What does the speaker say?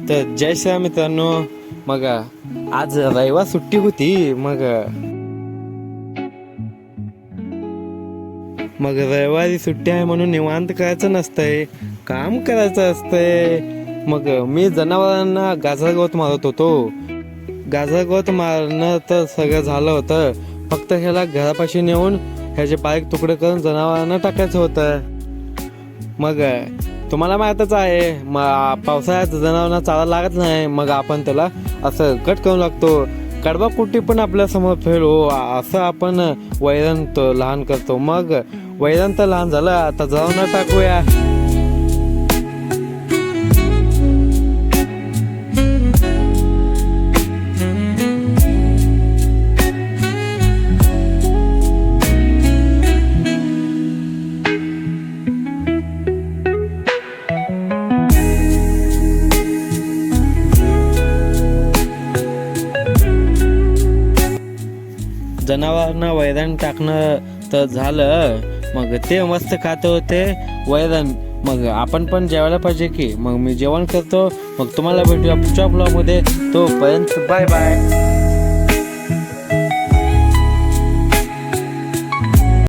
तर जय श्रीराम मित्रांनो. मग आज रविवार सुट्टी होती. मग रविवारी सुट्टी आहे म्हणून निवांत करायचं नसतंय, काम करायचं असतंय. मग मी जनावरांना गाजरगवत मारत होतो. गाजरगवत मारणं तर सगळं झालं होतं, फक्त ह्याला घरापाशी नेऊन ह्याचे बारीक तुकडे करून जनावरांना टाकायचं होतं. मग तुम्हाला माहीतच आहे, पावसाळ्यात जनावरांना चारा लागत नाही. मग आपण त्याला असं कट करून लागतो. कडबा कुट्टी पण आपल्या समोर फेलो असं आपण वैरण लहान करतो. मग वैरण तर लहान झालं, आता जनावरांना टाकूया. जनावरांना वैरण टाकणं तर झालं, मग ते मस्त खात होते वैरण. मग आपण पण जेवायला पाहिजे की. मग मी जेवण करतो. मग तुम्हाला भेटूया पुढच्या ब्लॉगमध्ये. तोपर्यंत बाय बाय.